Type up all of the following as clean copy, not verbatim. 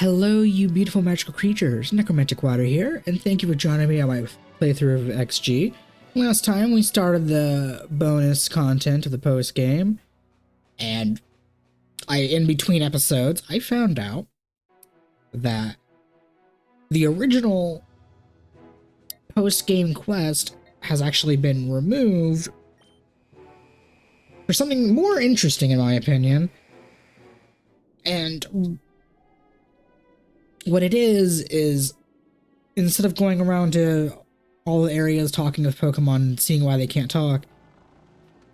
Hello, you beautiful magical creatures. NecromanticWater here, and thank you for joining me on my playthrough of XG. Last time we started the bonus content of the post game, and in between episodes, I found out that the original post game quest has actually been removed for something more interesting, in my opinion. And what it is instead of going around to all the areas talking with Pokemon and seeing why they can't talk,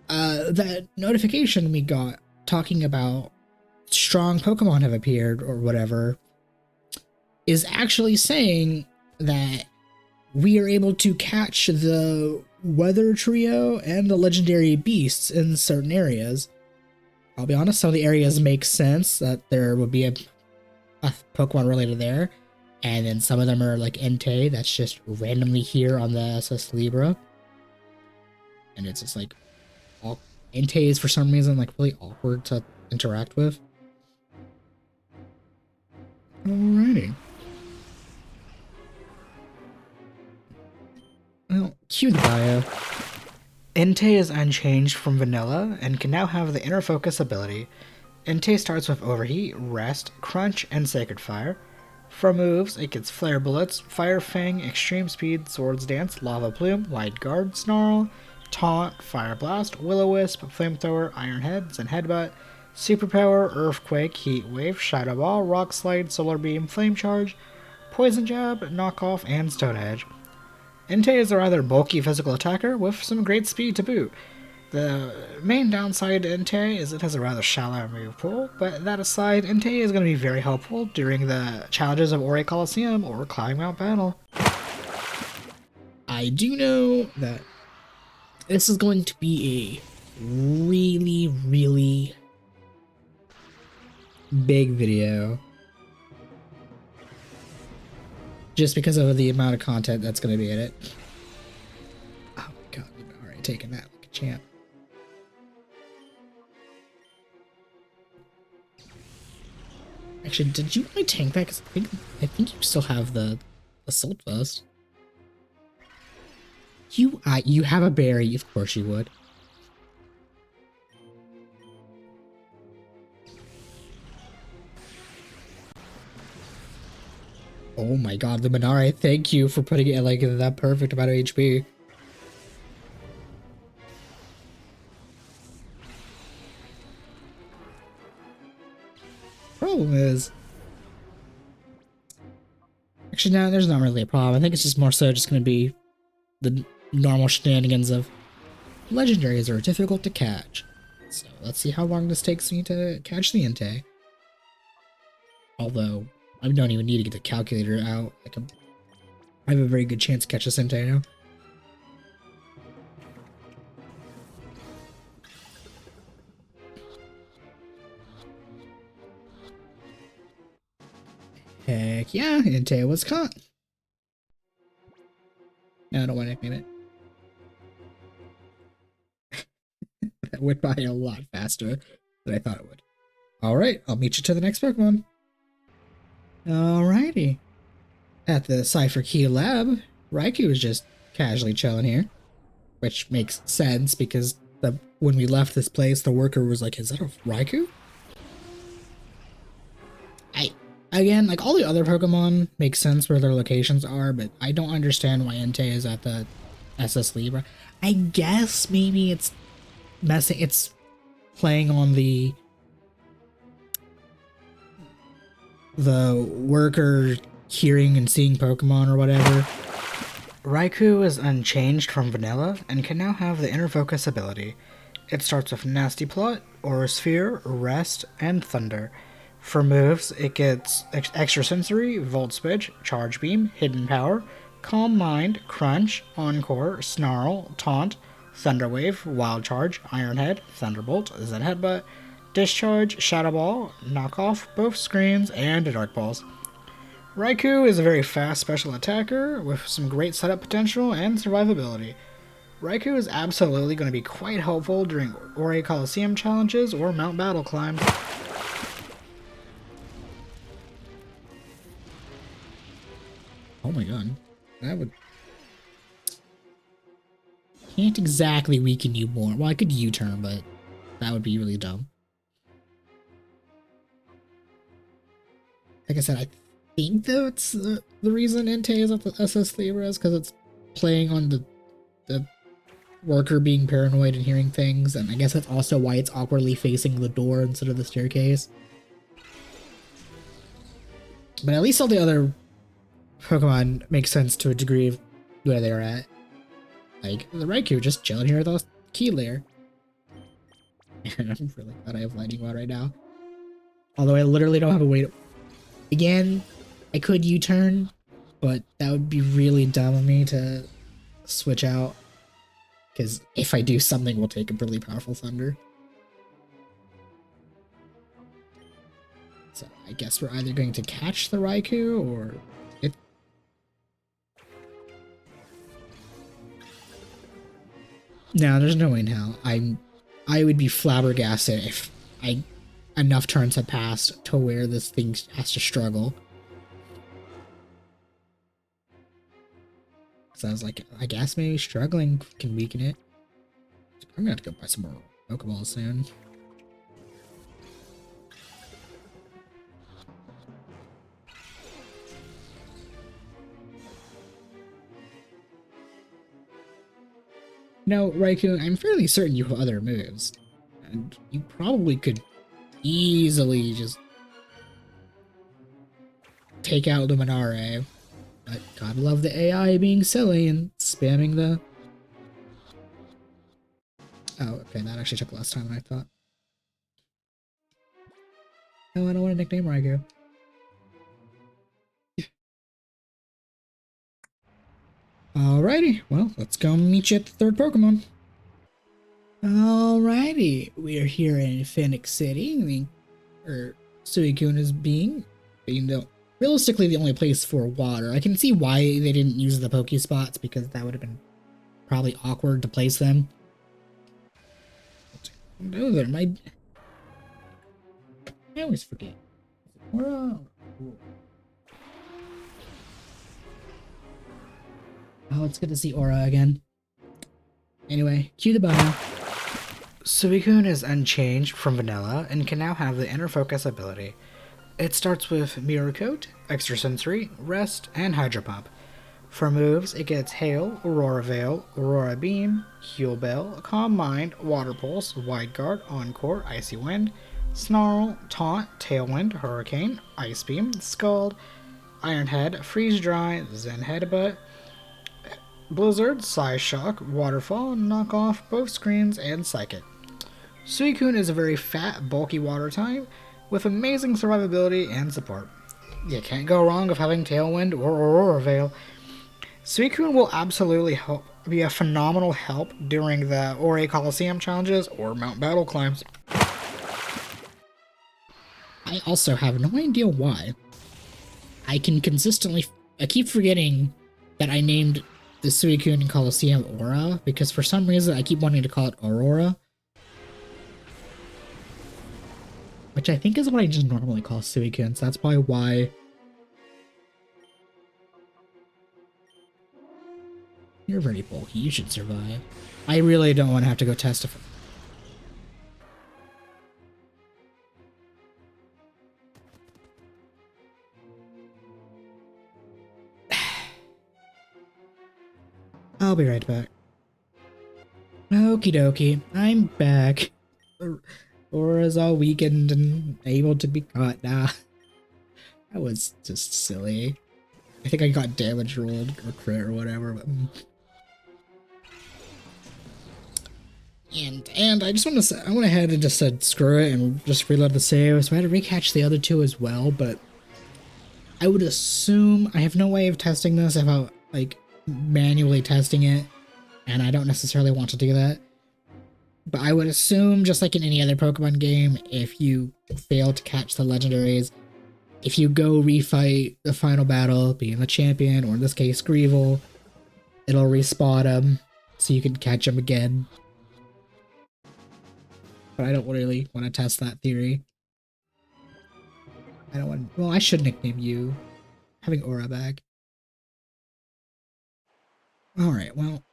that notification we got talking about strong Pokemon have appeared or whatever is actually saying that we are able to catch the weather trio and the legendary beasts in certain areas. I'll be honest, some of the areas make sense that there would be a Pokemon related there, and then some of them are like Entei that's just randomly here on the SS Libra, and it's just like all Entei is for some reason like really awkward to interact with. Alrighty. Well, cue the bio. Entei is unchanged from vanilla and can now have the inner focus ability. Entei starts with Overheat, Rest, Crunch, and Sacred Fire. For moves, it gets Flare Bullets, Fire Fang, Extreme Speed, Swords Dance, Lava Plume, Wide Guard, Snarl, Taunt, Fire Blast, Will-O-Wisp, Flamethrower, Iron Heads, and Headbutt. Superpower, Earthquake, Heat Wave, Shadow Ball, Rock Slide, Solar Beam, Flame Charge, Poison Jab, Knockoff, and Stone Edge. Entei is a rather bulky physical attacker with some great speed to boot. The main downside to Entei is it has a rather shallow move pool, but that aside, Entei is going to be very helpful during the challenges of Ori Coliseum or Climbing Mount Battle. I do know that this is going to be a really big video, just because of the amount of content that's going to be in it. Oh god, we've already taken that like a champ. Actually, did you really tank that? Because I think you still have the Assault Vest. You have a berry, of course you would. Oh my god, the Luminari, thank you for putting it like that perfect amount of HP. Problem is, actually no, there's not really a problem. I think it's just more so just going to be the normal shenanigans of legendaries are difficult to catch. So let's see how long this takes me to catch the Entei. Although I don't even need to get the calculator out. I have a very good chance to catch this Entei now. Heck yeah, Entei was caught. No, I don't want to nickname it. That went by a lot faster than I thought it would. Alright, I'll meet you to the next Pokemon. Alrighty. At the Cypher Key Lab, Raikou is just casually chilling here. Which makes sense because when we left this place, the worker was like, is that a Raikou? Again, like all the other Pokemon make sense where their locations are, but I don't understand why Entei is at the SS Libra. I guess maybe it's playing on the worker hearing and seeing Pokemon or whatever. Raikou is unchanged from vanilla and can now have the inner focus ability. It starts with Nasty Plot, Aura Sphere, Rest, and Thunder. For moves, it gets Extra Sensory, Volt Switch, Charge Beam, Hidden Power, Calm Mind, Crunch, Encore, Snarl, Taunt, Thunder Wave, Wild Charge, Iron Head, Thunderbolt, Zen Headbutt, Discharge, Shadow Ball, Knockoff, both Screens, and Dark Balls. Raikou is a very fast special attacker with some great setup potential and survivability. Raikou is absolutely going to be quite helpful during Ori Coliseum challenges or Mount Battle climbs. Oh my god. That would... Can't exactly weaken you more. Well, I could U-turn, but that would be really dumb. Like I said, I think that's the reason Entei is at the SS Libra is because it's playing on the worker being paranoid and hearing things, and I guess that's also why it's awkwardly facing the door instead of the staircase. But at least all the other Pokemon make sense to a degree of where they're at. Like, the Raikou just chilling here at the key layer. And I'm really glad I have Lightning Rod right now. Although I literally don't have a way to... Again, I could U-turn, but that would be really dumb of me to switch out. Because if I do, something will take a really powerful Thunder. So I guess we're either going to catch the Raikou, or... No, there's no way in hell. I would be flabbergasted if enough turns had passed to where this thing has to struggle. So I was like, I guess maybe struggling can weaken it. I'm gonna have to go buy some more Pokeballs soon. No, Raikou, I'm fairly certain you have other moves. And you probably could easily just take out Luminare. But gotta love the AI being silly and spamming the... Oh, okay, that actually took less time than I thought. No, I don't want to nickname Raikou. Alrighty, well, let's go meet you at the third Pokemon. Alrighty, we are here in Phoenix City, Suicune is being realistically the only place for water. I can see why they didn't use the Pokespots, because that would have been probably awkward to place them. No, there might... I always forget. Oh, it's good to see Aura again. Anyway, cue the bow now. Suicune is unchanged from Vanilla and can now have the Inner Focus ability. It starts with Mirror Coat, Extrasensory, Rest, and Hydro Pump. For moves, it gets Hail, Aurora Veil, Aurora Beam, Heal Bell, Calm Mind, Water Pulse, Wide Guard, Encore, Icy Wind, Snarl, Taunt, Tailwind, Hurricane, Ice Beam, Scald, Iron Head, Freeze Dry, Zen Headbutt, Blizzard, Psy Shock, Waterfall, Knock Off both screens, and Psychic. Suicune is a very fat, bulky water type with amazing survivability and support. You can't go wrong with having Tailwind or Aurora Veil. Suicune will absolutely be a phenomenal help during the Ore Coliseum challenges or Mount Battle climbs. I also have no idea why. I keep forgetting that I named the Suicune in Coliseum Aura, because for some reason I keep wanting to call it Aurora. Which I think is what I just normally call Suicune, so that's probably why. You're very bulky, you should survive. I really don't want to have to go testify. I'll be right back. Okie dokie, I'm back. Aura's all weakened and able to be caught now. That was just silly. I think I got damage rolled or crit or whatever. But... And I just want to say, I went ahead and just said screw it and just reload the save. So I had to recatch the other two as well, but I would assume, I have no way of testing this about like manually testing it, and I don't necessarily want to do that. But I would assume, just like in any other Pokemon game, if you fail to catch the legendaries, if you go refight the final battle, being the champion, or in this case Greevil, it'll respawn them, so you can catch them again. But I don't really want to test that theory. I don't want... Well, I should nickname you. Having Aura back. Alright, well,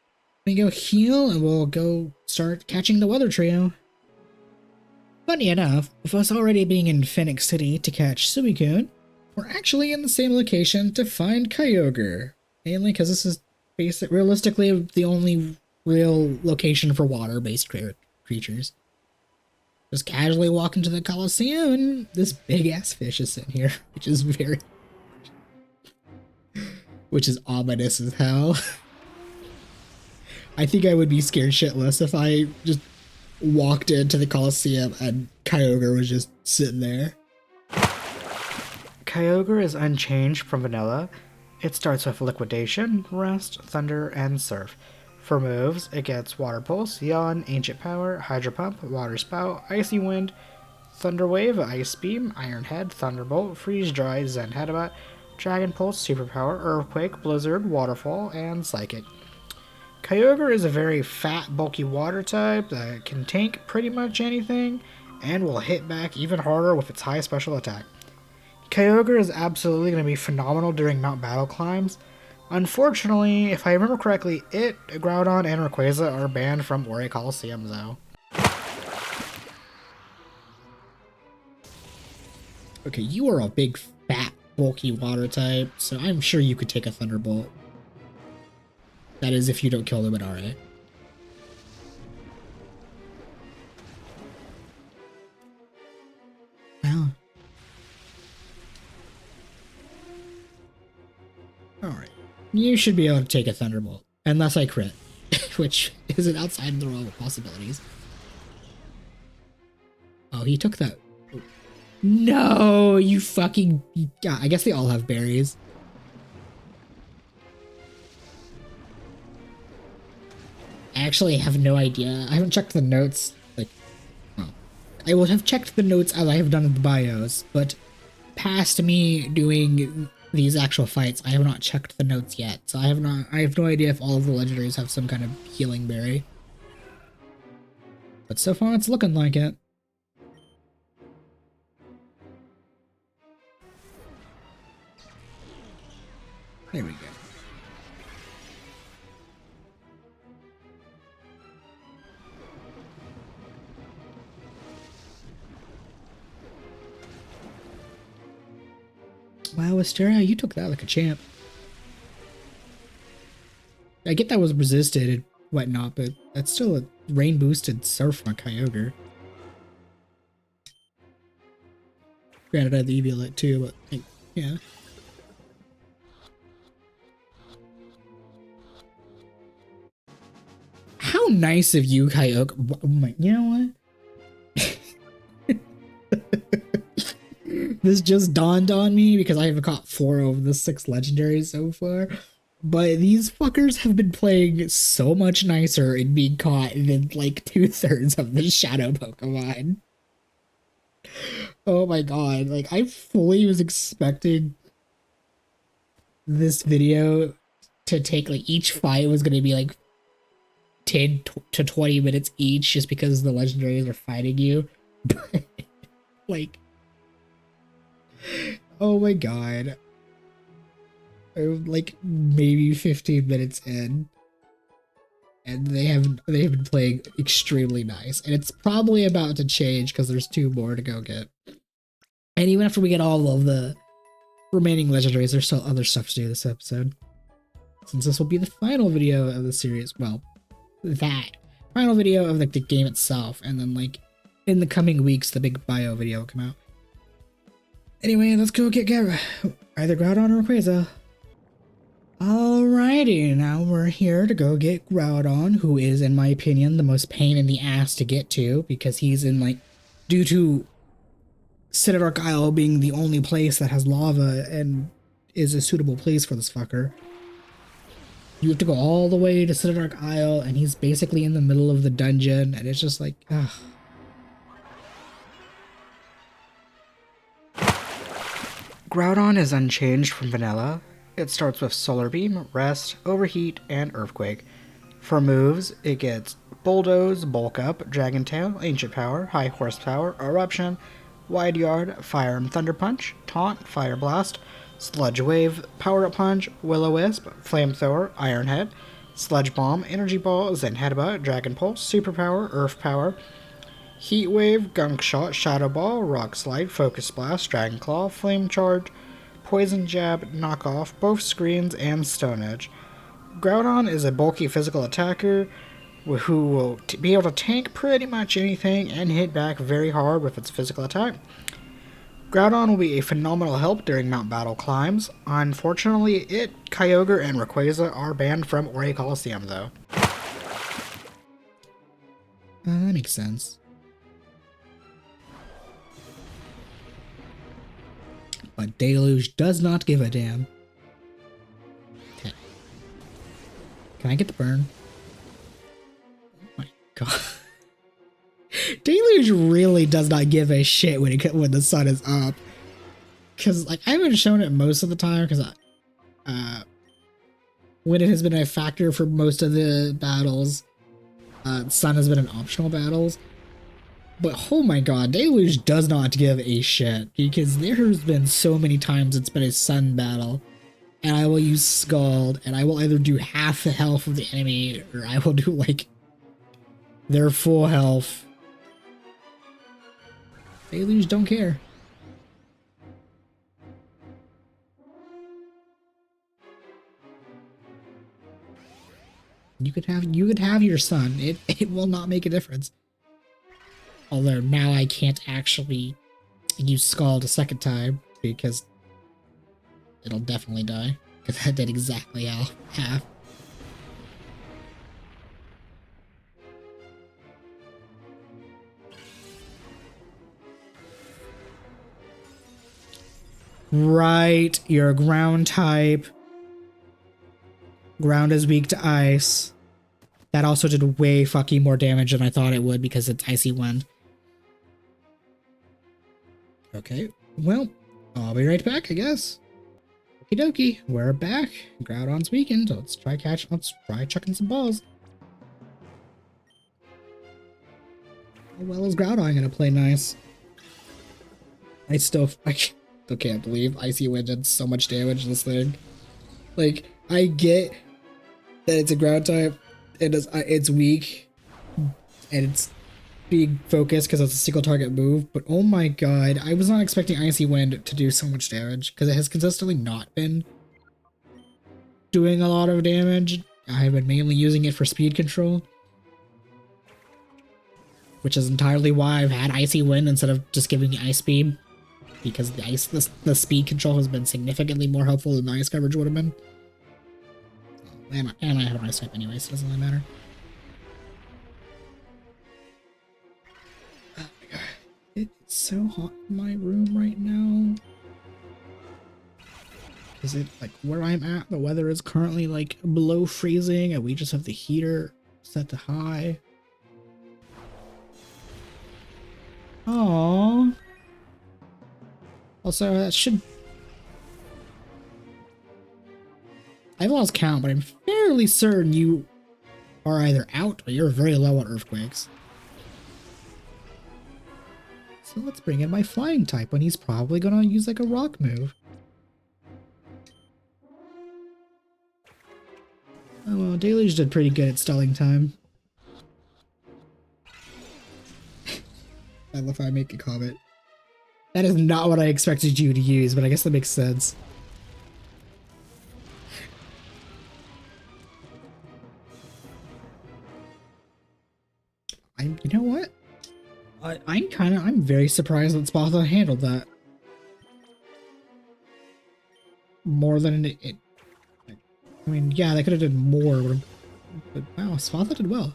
we go heal and we'll go start catching the weather trio. Funny enough, with us already being in Phoenix City to catch Suicune, we're actually in the same location to find Kyogre. Mainly because this is realistically the only real location for water-based creatures. Just casually walk into the Coliseum and this big-ass fish is sitting here, which is ominous as hell. I think I would be scared shitless if I just walked into the Coliseum and Kyogre was just sitting there. Kyogre is unchanged from vanilla. It starts with Liquidation, Rest, Thunder, and Surf. For moves, it gets Water Pulse, Yawn, Ancient Power, Hydro Pump, Water Spout, Icy Wind, Thunder Wave, Ice Beam, Iron Head, Thunderbolt, Freeze Dry, Zen Headbutt, Dragon Pulse, Superpower, Earthquake, Blizzard, Waterfall, and Psychic. Kyogre is a very fat, bulky water type that can tank pretty much anything and will hit back even harder with its high special attack. Kyogre is absolutely going to be phenomenal during Mount Battle climbs. Unfortunately, if I remember correctly, it, Groudon, and Rayquaza are banned from Ori Coliseum though. Okay, you are a big, fat, bulky water type, so I'm sure you could take a Thunderbolt. That is if you don't kill them at RA. Wow. Alright. You should be able to take a Thunderbolt. Unless I crit. Which isn't outside the realm of possibilities. Oh, he took that. No, you fucking... Yeah, I guess they all have berries. I actually have no idea. I haven't checked the notes. Like, well, I will have checked the notes as I have done in the bios, but past me doing these actual fights, I have not checked the notes yet. So I have no idea if all of the legendaries have some kind of healing berry. But so far it's looking like it. There we go. Wow, Asteria, you took that like a champ. I get that was resisted and whatnot, but that's still a rain boosted surf on Kyogre. Granted, I had the Eviolite too, but like, yeah. How nice of you, Kyogre. Oh my, you know what? This just dawned on me because I have caught 4 of the 6 legendaries so far. But these fuckers have been playing so much nicer and being caught than like 2/3 of the shadow Pokemon. Oh my god, like I fully was expecting this video to take like each fight was gonna be like 10 to 20 minutes each just because the legendaries are fighting you. But like, oh my god. I'm like maybe 15 minutes in and they have been playing extremely nice, and it's probably about to change because there's 2 more to go get. And even after we get all of the remaining legendaries, there's still other stuff to do this episode, since this will be the final video of the series. Well, that final video of like the game itself, and then like in the coming weeks the big bio video will come out. Anyway, let's go get either Groudon or Rayquaza. Alrighty, now we're here to go get Groudon, who is, in my opinion, the most pain in the ass to get to, because he's in, like, due to Citadel Isle being the only place that has lava and is a suitable place for this fucker. You have to go all the way to Citadel Isle, and he's basically in the middle of the dungeon, and it's just like, ugh. Groudon is unchanged from vanilla. It starts with Solar Beam, Rest, Overheat, and Earthquake. For moves, it gets Bulldoze, Bulk Up, Dragon Tail, Ancient Power, High Horsepower, Eruption, Wide Yard, Fire and Thunder Punch, Taunt, Fire Blast, Sludge Wave, Power Up Punch, Will-O-Wisp, Flamethrower, Iron Head, Sludge Bomb, Energy Ball, Zen Headbutt, Dragon Pulse, Superpower, Earth Power, Heat Wave, Gunk Shot, Shadow Ball, Rock Slide, Focus Blast, Dragon Claw, Flame Charge, Poison Jab, Knock Off, both screens, and Stone Edge. Groudon is a bulky physical attacker who will be able to tank pretty much anything and hit back very hard with its physical attack. Groudon will be a phenomenal help during Mount Battle climbs. Unfortunately, Kyogre, and Rayquaza are banned from Ori Coliseum, though. That makes sense. But Deluge does not give a damn. Okay. Can I get the burn? Oh my god. Deluge really does not give a shit when the sun is up. Because, like, I haven't shown it most of the time, because when it has been a factor for most of the battles, sun has been an optional battles. But oh my god, Deluge does not give a shit, because there's been so many times it's been a sun battle, and I will use Scald, and I will either do half the health of the enemy, or I will do, like, their full health. Deluge don't care. You could have your sun. It will not make a difference. Although now I can't actually use Scald a second time because it'll definitely die. Because that did exactly half. Right, you're a ground type. Ground is weak to ice. That also did way fucking more damage than I thought it would because it's Icy Wind. Okay, well, I'll be right back, I guess. Okie dokie, we're back. Groudon's weakened. Let's try chucking some balls. How well is Groudon gonna play nice? I still can't believe Icy Wind did so much damage to this thing. Like, I get that it's a ground type, and it's weak, and it's being focused because it's a single target move, but oh my god, I was not expecting Icy Wind to do so much damage, because it has consistently not been doing a lot of damage. I've been mainly using it for speed control, which is entirely why I've had Icy Wind instead of just giving the Ice Beam, because the speed control has been significantly more helpful than the ice coverage would have been. And I have an ice type anyway, so it doesn't really matter. Oh my god. It's so hot in my room right now. Is it like where I'm at? The weather is currently like below freezing and we just have the heater set to high. Aww. Also, that should... I've lost count, but I'm fairly certain you are either out or you're very low on earthquakes. So let's bring in my flying type when he's probably gonna use like a rock move. Oh well, Deluge did pretty good at stalling time. I love how I make a comment. That is not what I expected you to use, but I guess that makes sense. You know what? I'm very surprised that Spatha handled that. More than it. I mean, yeah, they could have done more, but wow, Spatha did well.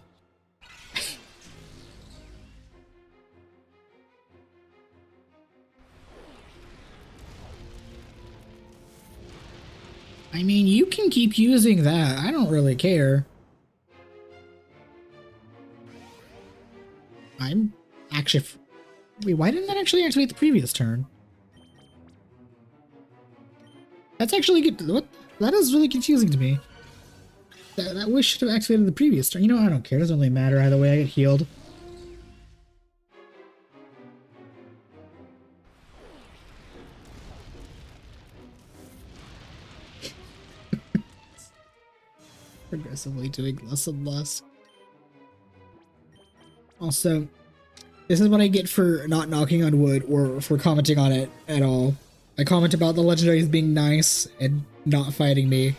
I mean, you can keep using that. I don't really care. I'm actually... Wait, why didn't that actually activate the previous turn? That's actually good. What? That is really confusing to me. That wish should have activated the previous turn. You know, I don't care. It doesn't really matter either way. I get healed. Progressively doing less and less. Also, this is what I get for not knocking on wood or for commenting on it at all. I comment about the legendaries being nice and not fighting me,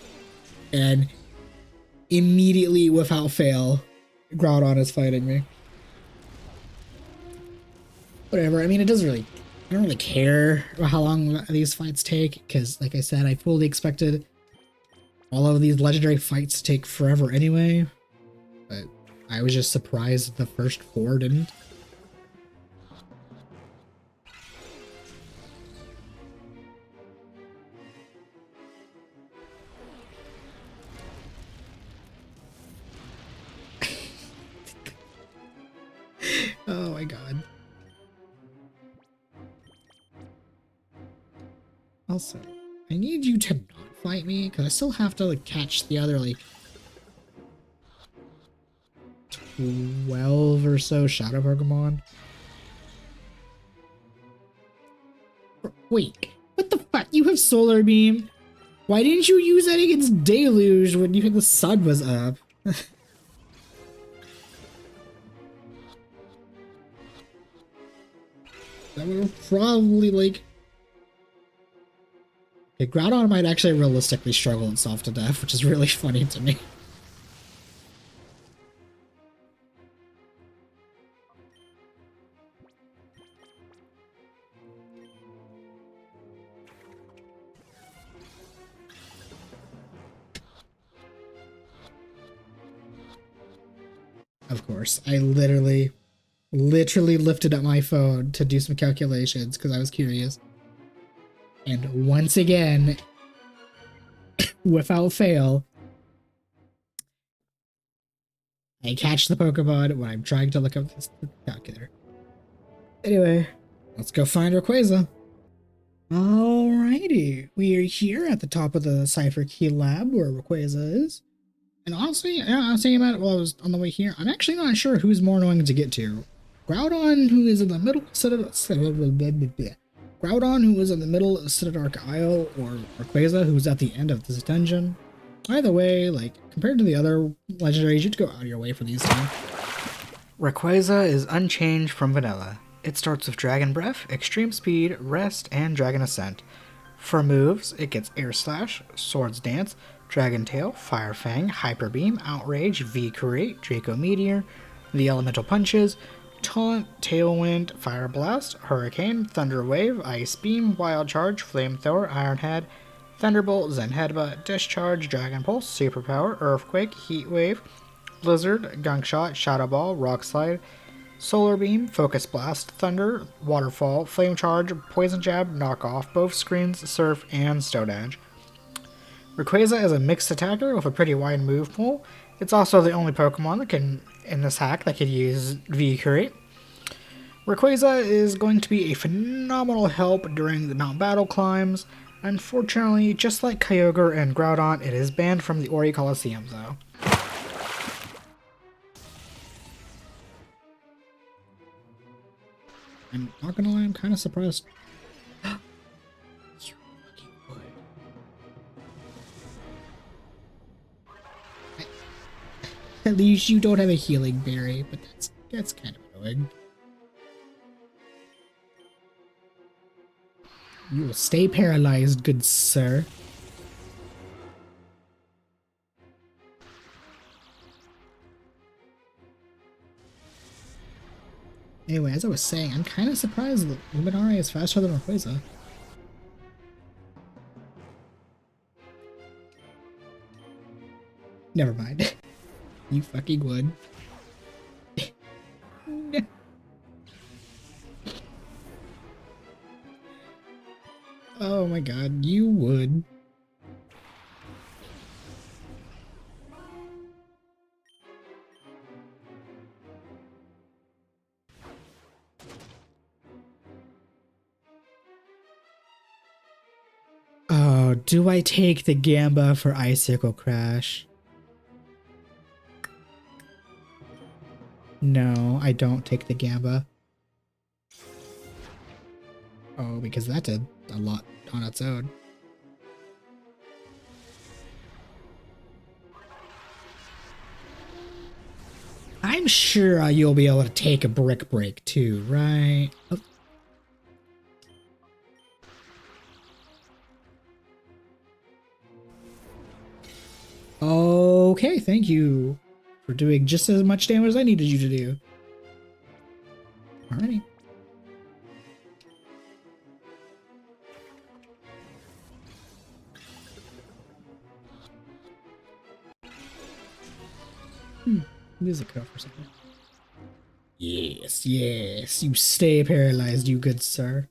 and immediately, without fail, Groudon is fighting me. Whatever, I mean, it doesn't really... I don't really care how long these fights take, because, like I said, I fully expected all of these legendary fights to take forever anyway, but I was just surprised the first 4 didn't. Oh my god. Also, I need you to not fight me, because I still have to, like, catch the other, like, 12 or so Shadow Pokemon. Wait, what the fuck? You have Solar Beam? Why didn't you use that against Deluge when the sun was up? That would have probably, like... Okay, Groudon might actually realistically struggle itself to death, which is really funny to me. Of course, I literally lifted up my phone to do some calculations because I was curious. And once again, without fail, I catch the Pokemon when I'm trying to look up this calculator. Anyway, let's go find Rayquaza. Alrighty, we are here at the top of the Cypher Key Lab where Rayquaza is. And honestly, yeah, I was thinking about it while I was on the way here. I'm actually not sure who's more annoying to get to. Groudon, who is in the middle of Groudon, who is in the middle of Citadark Isle, or Rayquaza, who is at the end of this dungeon. Either way, like, compared to the other legendaries, you'd go out of your way for these two. Rayquaza is unchanged from vanilla. It starts with Dragon Breath, Extreme Speed, Rest, and Dragon Ascent. For moves, it gets Air Slash, Swords Dance, Dragon Tail, Fire Fang, Hyper Beam, Outrage, V-Create, Draco Meteor, the Elemental Punches, Taunt, Tailwind, Fire Blast, Hurricane, Thunder Wave, Ice Beam, Wild Charge, Flamethrower, Iron Head, Thunderbolt, Zen Headbutt, Discharge, Dragon Pulse, Superpower, Earthquake, Heat Wave, Blizzard, Gunk Shot, Shadow Ball, Rock Slide, Solar Beam, Focus Blast, Thunder, Waterfall, Flame Charge, Poison Jab, Knock Off, both Screens, Surf, and Stone Edge. Rayquaza is a mixed attacker with a pretty wide move pool. It's also the only Pokemon that can, in this hack, that could use V-Create. Rayquaza is going to be a phenomenal help during the Mount Battle climbs. Unfortunately, just like Kyogre and Groudon, it is banned from the Ori Coliseum, though. I'm not gonna lie, I'm kind of surprised. You fucking would. At least you don't have a healing berry, but that's kind of annoying. You will stay paralyzed, good sir. Anyway, as I was saying, I'm kind of surprised that Luminara is faster than Rayquaza. Never mind. You fucking would. Oh my god, you would. Oh, do I take the Gamba for Icicle Crash? No, I don't take the Gamba. Oh, because that did a lot on its own. I'm sure you'll be able to take a brick break too, right? Oh. Okay, thank you for doing just as much damage as I needed you to do. Alrighty. Music cut off for a second. Yes, yes, you stay paralyzed, you good sir.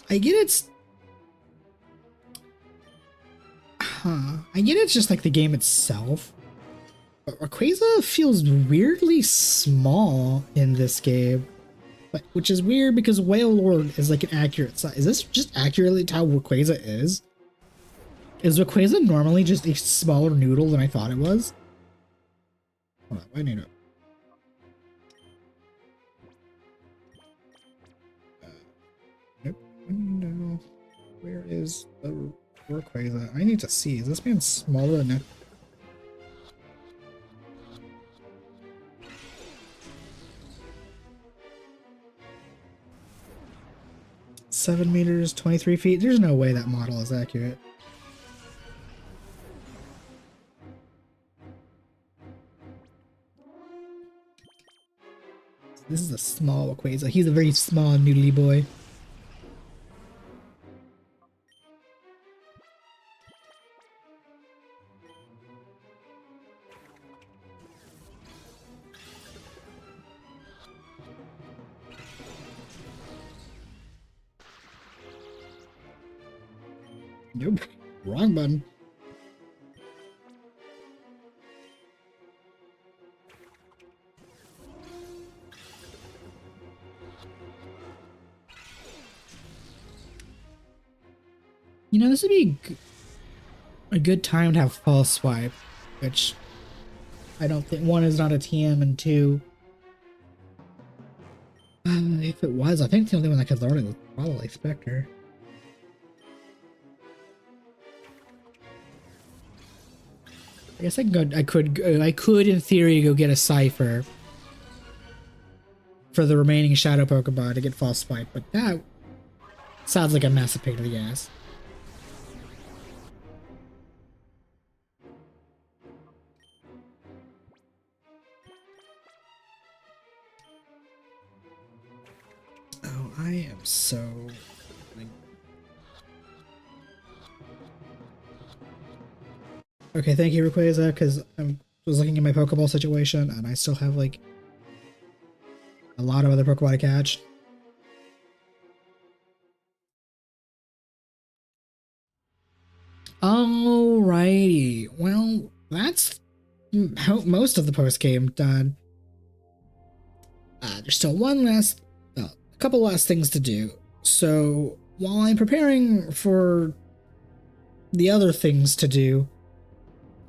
I get it's... I get it's just like the game itself. But Rayquaza feels weirdly small in this game. But, which is weird because Whale Lord is like an accurate size. Is this just accurately how Rayquaza is? Is Rayquaza normally just a smaller noodle than I thought it was? Hold on, I need it. Nope. No. Where is the Rayquaza? I need to see. Is this man smaller than that? 7 meters, 23 feet. There's no way that model is accurate. This is a small Rayquaza. He's a very small noodly boy. Nope. Wrong button. You know, this would be a good time to have false swipe, which I don't think, one, is not a TM, and two, if it was, I think the only one that could learn it was probably Spectre. I guess I could in theory go get a Cypher for the remaining Shadow Pokemon to get false swipe, but that sounds like a massive pain in the ass. Oh, I am so... Okay, thank you, Rayquaza, because I was looking at my Pokeball situation, and I still have, like, a lot of other Pokemon to catch. Alrighty, well, that's most of the post-game done. There's still a couple last things to do. So, while I'm preparing for the other things to do,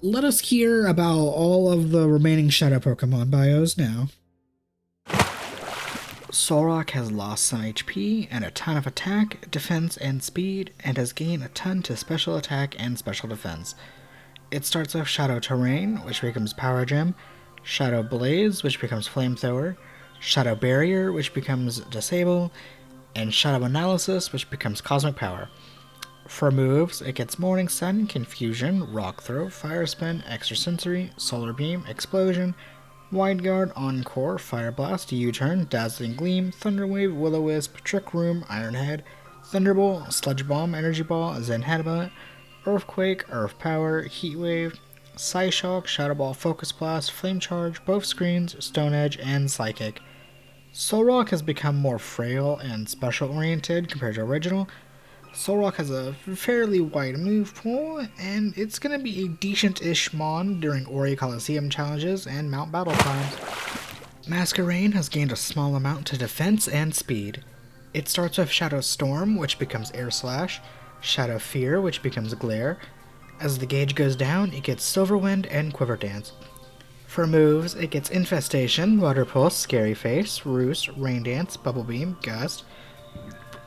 let us hear about all of the remaining Shadow Pokemon bios now. Solrock has lost some HP and a ton of attack, defense, and speed, and has gained a ton to special attack and special defense. It starts with Shadow Terrain, which becomes Power Gem, Shadow Blaze, which becomes Flamethrower, Shadow Barrier, which becomes Disable, and Shadow Analysis, which becomes Cosmic Power. For moves, it gets Morning Sun, Confusion, Rock Throw, Fire Spin, Extrasensory, Solar Beam, Explosion, Wide Guard, Encore, Fire Blast, U-Turn, Dazzling Gleam, Thunder Wave, Will-O-Wisp, Trick Room, Iron Head, Thunderbolt, Sludge Bomb, Energy Ball, Zen Headbutt, Earthquake, Earth Power, Heat Wave, Psyshock, Shadow Ball, Focus Blast, Flame Charge, both screens, Stone Edge, and Psychic. Solrock has become more frail and special-oriented compared to original. Solrock has a fairly wide move pool, and it's going to be a decent-ish mon during Ori Coliseum challenges and Mount Battle times. Masquerain has gained a small amount to defense and speed. It starts with Shadow Storm, which becomes Air Slash, Shadow Fear, which becomes Glare. As the gauge goes down, it gets Silver Wind and Quiver Dance. For moves, it gets Infestation, Water Pulse, Scary Face, Roost, Rain Dance, Bubble Beam, Gust,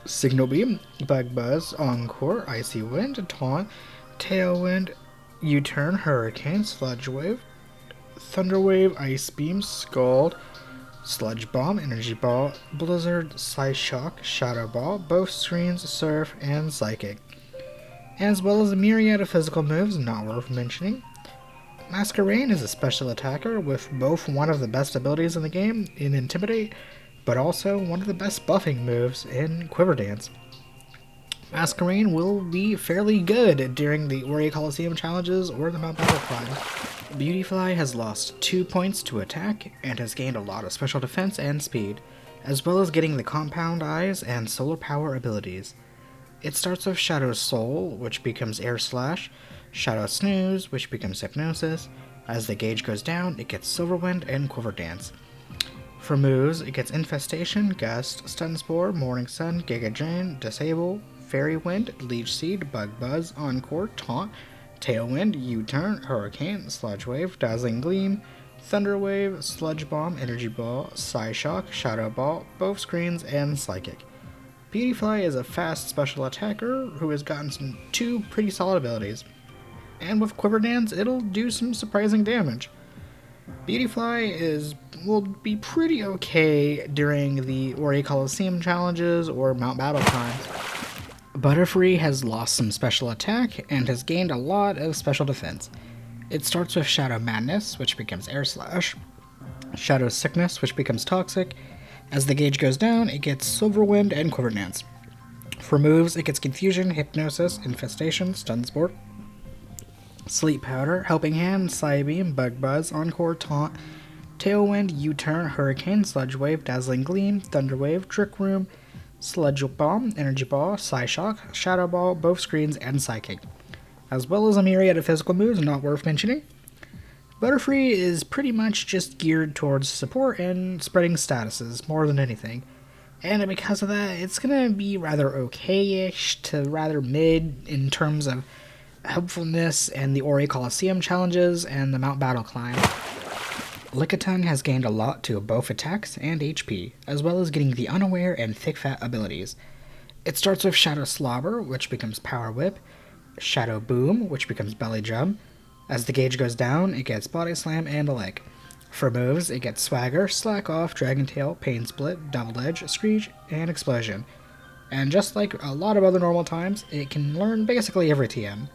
Signal Beam, Bug Buzz, Encore, Icy Wind, Taunt, Tailwind, U-Turn, Hurricane, Sludge Wave, Thunder Wave, Ice Beam, Scald, Sludge Bomb, Energy Ball, Blizzard, Psyshock, Shadow Ball, both screens, Surf, and Psychic. As well as a myriad of physical moves not worth mentioning. Masquerain is a special attacker with both one of the best abilities in the game in Intimidate, but also one of the best buffing moves in Quiver Dance. Masquerain will be fairly good during the Ori Coliseum challenges or the Mount Battle Climb. Beautyfly has lost 2 points to attack and has gained a lot of special defense and speed, as well as getting the Compound Eyes and Solar Power abilities. It starts with Shadow Soul, which becomes Air Slash, Shadow Snooze, which becomes Hypnosis. As the gauge goes down, it gets Silver Wind and Quiver Dance. For moves, it gets Infestation, Gust, Stun Spore, Morning Sun, Giga Drain, Disable, Fairy Wind, Leech Seed, Bug Buzz, Encore, Taunt, Tailwind, U-Turn, Hurricane, Sludge Wave, Dazzling Gleam, Thunder Wave, Sludge Bomb, Energy Ball, Psyshock, Shadow Ball, both screens, and Psychic. Beautyfly is a fast special attacker who has gotten 2 pretty solid abilities. And with Quiver Dance, it'll do some surprising damage. Beautyfly will be pretty okay during the Ori Coliseum challenges or Mount Battle Times. Butterfree has lost some special attack and has gained a lot of special defense. It starts with Shadow Madness, which becomes Air Slash, Shadow Sickness, which becomes Toxic. As the gauge goes down, it gets Silver Wind and Quiver Dance. For moves, it gets Confusion, Hypnosis, Infestation, Stun Spore, Sleep Powder, Helping Hand, Psybeam, Bug Buzz, Encore, Taunt, Tailwind, U-Turn, Hurricane, Sludge Wave, Dazzling Gleam, Thunder Wave, Trick Room, Sludge Bomb, Energy Ball, Psyshock, Shadow Ball, both screens, and Psychic. As well as a myriad of physical moves not worth mentioning. Butterfree is pretty much just geared towards support and spreading statuses more than anything. And because of that, it's gonna be rather okay-ish to rather mid in terms of helpfulness and the Ori Coliseum challenges and the Mount Battle Climb. Lickitung has gained a lot to both attacks and HP, as well as getting the Unaware and Thick Fat abilities. It starts with Shadow Slobber, which becomes Power Whip, Shadow Boom, which becomes Belly Drum. As the gauge goes down, it gets Body Slam and a Lick. For moves, it gets Swagger, Slack Off, Dragon Tail, Pain Split, Double Edge, Screech, and Explosion. And just like a lot of other normal times, it can learn basically every TM.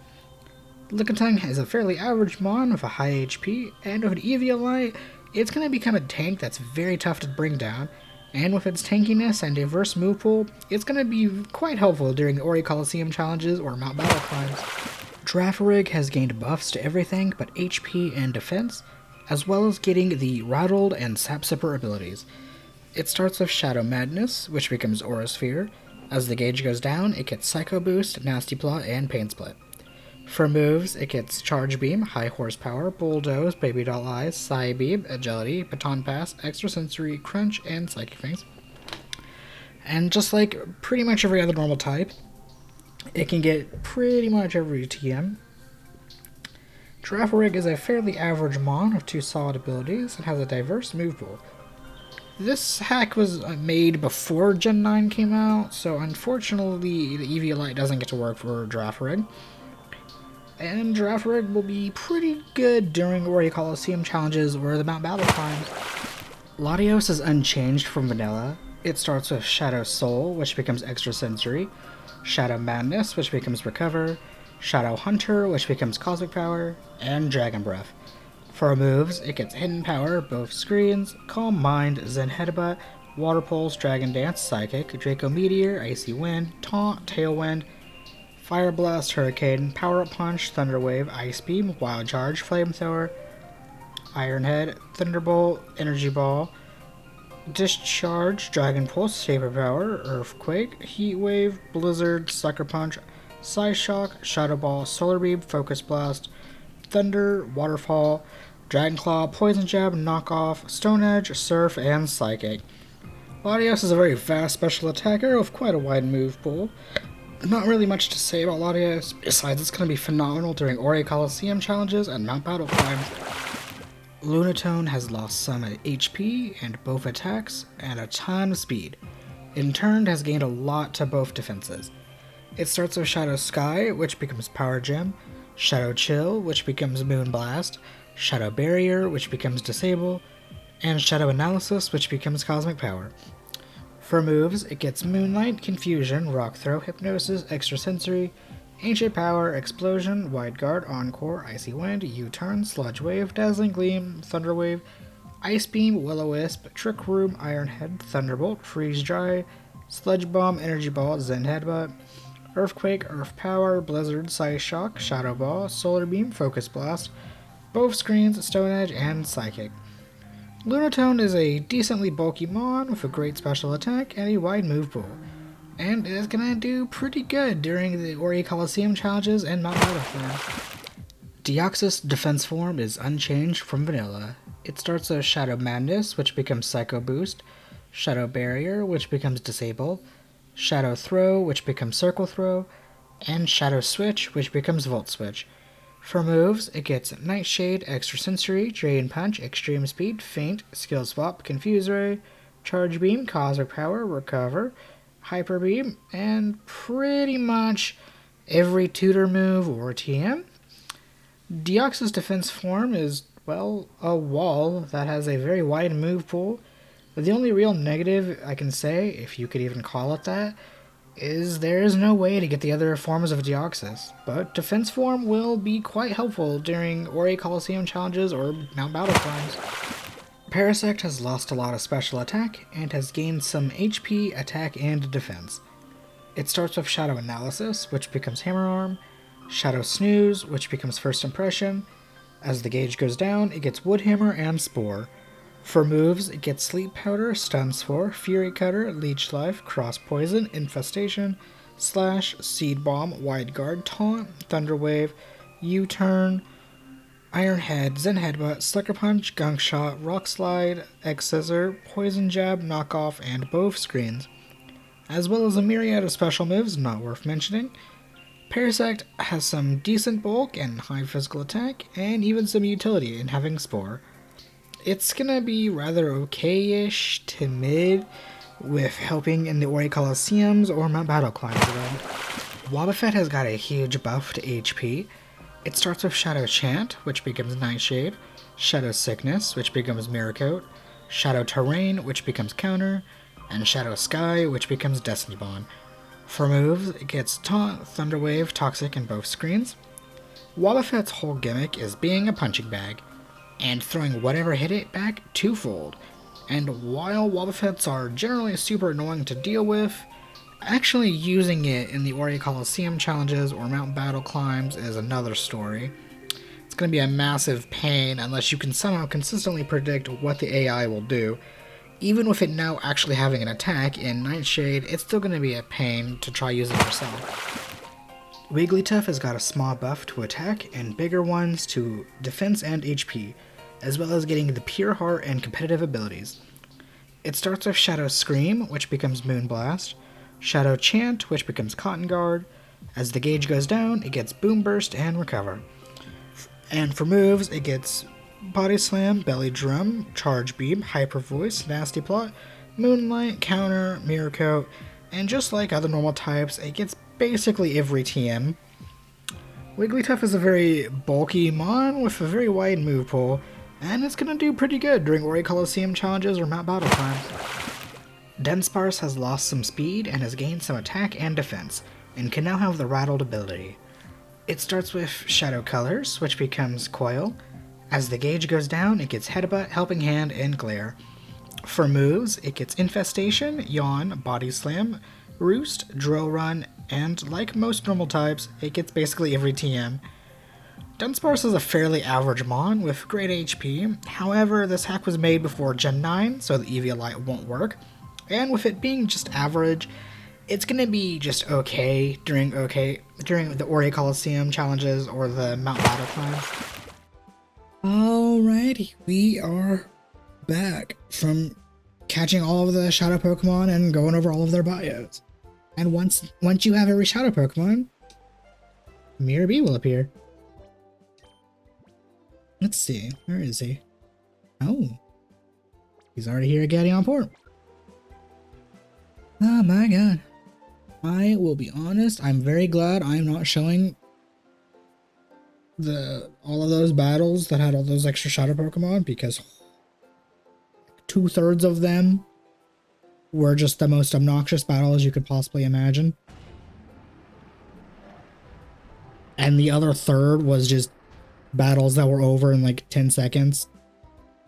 Lickitung is a fairly average mon with a high HP, and with an Eviolite, it's going to become a tank that's very tough to bring down, and with its tankiness and diverse move pool, it's going to be quite helpful during the Ori Coliseum challenges or Mount Battle Climbs. Girafarig has gained buffs to everything but HP and defense, as well as getting the Rattled and Sap Sipper abilities. It starts with Shadow Madness, which becomes Aura Sphere. As the gauge goes down, it gets Psycho Boost, Nasty Plot, and Pain Split. For moves, it gets Charge Beam, High Horsepower, Bulldoze, Baby Doll Eyes, Psy Beam, Agility, Baton Pass, Extrasensory, Crunch, and Psychic Fangs. And just like pretty much every other normal type, it can get pretty much every TM. Girafarig is a fairly average mon with 2 solid abilities and has a diverse move pool. This hack was made before Gen 9 came out, so unfortunately the Eviolite doesn't get to work for Girafarig. And Girafarig will be pretty good during Ori Coliseum challenges or the Mount Battle Climbs. Latios is unchanged from vanilla. It starts with Shadow Soul, which becomes Extrasensory, Shadow Madness, which becomes Recover, Shadow Hunter, which becomes Cosmic Power, and Dragon Breath. For moves, it gets Hidden Power, both screens, Calm Mind, Zen Headbutt, Water Pulse, Dragon Dance, Psychic, Draco Meteor, Icy Wind, Taunt, Tailwind, Fire Blast, Hurricane, Power Up Punch, Thunder Wave, Ice Beam, Wild Charge, Flamethrower, Iron Head, Thunderbolt, Energy Ball, Discharge, Dragon Pulse, Saber Power, Earthquake, Heat Wave, Blizzard, Sucker Punch, Psyshock, Shadow Ball, Solar Beam, Focus Blast, Thunder, Waterfall, Dragon Claw, Poison Jab, Knockoff, Stone Edge, Surf, and Psychic. Latios is a very fast special attacker with quite a wide move pool. Not really much to say about Latios, besides it's going to be phenomenal during Ori Coliseum challenges and Mount Battle Climbs. Lunatone has lost some HP and both attacks and a ton of speed. In turn, has gained a lot to both defenses. It starts with Shadow Sky, which becomes Power Gem, Shadow Chill, which becomes Moon Blast, Shadow Barrier, which becomes Disable, and Shadow Analysis, which becomes Cosmic Power. For moves, it gets Moonlight, Confusion, Rock Throw, Hypnosis, Extrasensory, Ancient Power, Explosion, Wide Guard, Encore, Icy Wind, U-Turn, Sludge Wave, Dazzling Gleam, Thunder Wave, Ice Beam, Will-O-Wisp, Trick Room, Iron Head, Thunderbolt, Freeze Dry, Sludge Bomb, Energy Ball, Zen Headbutt, Earthquake, Earth Power, Blizzard, Psy Shock, Shadow Ball, Solar Beam, Focus Blast, both screens, Stone Edge, and Psychic. Lunatone is a decently bulky mon with a great special attack and a wide move pool, and is gonna do pretty good during the Ori Coliseum challenges and Mount Battlefield. Deoxys' defense form is unchanged from vanilla. It starts with Shadow Madness, which becomes Psycho Boost, Shadow Barrier, which becomes Disable, Shadow Throw, which becomes Circle Throw, and Shadow Switch, which becomes Volt Switch. For moves, it gets Nightshade, Extrasensory, Drain Punch, Extreme Speed, Feint, Skill Swap, Confuse Ray, Charge Beam, Cosmic Power, Recover, Hyper Beam, and pretty much every tutor move or TM. Deoxys' defense form is, well, a wall that has a very wide move pool. The only real negative I can say, if you could even call it that, is there is no way to get the other forms of Deoxys, but defense form will be quite helpful during Ori Coliseum challenges or Mount Battle climbs. Parasect has lost a lot of special attack and has gained some HP, attack, and defense. It starts with Shadow Analysis, which becomes Hammer Arm, Shadow Snooze, which becomes First Impression. As the gauge goes down, it gets Wood Hammer and Spore. For moves, it gets Sleep Powder, Stun Spore, Fury Cutter, Leech Life, Cross Poison, Infestation, Slash, Seed Bomb, Wide Guard, Taunt, Thunder Wave, U-Turn, Iron Head, Zen Headbutt, Sucker Punch, Gunk Shot, Rock Slide, X Scissor, Poison Jab, Knockoff, and both screens, as well as a myriad of special moves not worth mentioning. Parasect has some decent bulk and high physical attack, and even some utility in having Spore. It's gonna be rather okay-ish to mid with helping in the Ori Coliseums or Mount Battle climbs around. Wobbuffet has got a huge buff to HP. It starts with Shadow Chant, which becomes Nightshade, Shadow Sickness, which becomes Mirror Coat, Shadow Terrain, which becomes Counter, and Shadow Sky, which becomes Destiny Bond. For moves, it gets Taunt, Thunder Wave, Toxic in both screens. Wobbuffet's whole gimmick is being a punching bag, and throwing whatever hit it back twofold. And while Wobbuffets are generally super annoying to deal with, actually using it in the Ori Coliseum challenges or Mount Battle climbs is another story. It's going to be a massive pain unless you can somehow consistently predict what the AI will do. Even with it now actually having an attack in Nightshade, it's still going to be a pain to try using yourself. Wigglytuff has got a small buff to attack and bigger ones to defense and HP, as well as getting the Pure Heart and competitive abilities. It starts with Shadow Scream, which becomes Moonblast, Shadow Chant, which becomes Cotton Guard. As the gauge goes down, it gets Boom Burst and Recover. And for moves, it gets Body Slam, Belly Drum, Charge Beam, Hyper Voice, Nasty Plot, Moonlight, Counter, Mirror Coat, and just like other normal types, it gets basically every TM. Wigglytuff is a very bulky mon with a very wide move pool, and it's gonna do pretty good during Ori Coliseum challenges or Mount Battle climbs. Dunsparce has lost some speed and has gained some attack and defense, and can now have the Rattled ability. It starts with Shadow Colors, which becomes Coil. As the gauge goes down, it gets Headbutt, Helping Hand, and Glare. For moves, it gets Infestation, Yawn, Body Slam, Roost, Drill Run, and like most normal types, it gets basically every TM. Dunsparce is a fairly average mon with great HP, however this hack was made before Gen 9, so the Eviolite won't work, and with it being just average, it's gonna be just okay during the Ori Coliseum challenges or the Mount Battle climbs. Alrighty, we are back from catching all of the Shadow Pokemon and going over all of their bios. And once you have every Shadow Pokemon, Mirror B will appear. Let's see, where is he? Oh, he's already here at Gattion Port. Oh my god. I will be honest, I'm very glad I'm not showing all of those battles that had all those extra shadow Pokemon, because 2/3 of them were just the most obnoxious battles you could possibly imagine. And the other third was just battles that were over in like 10 seconds.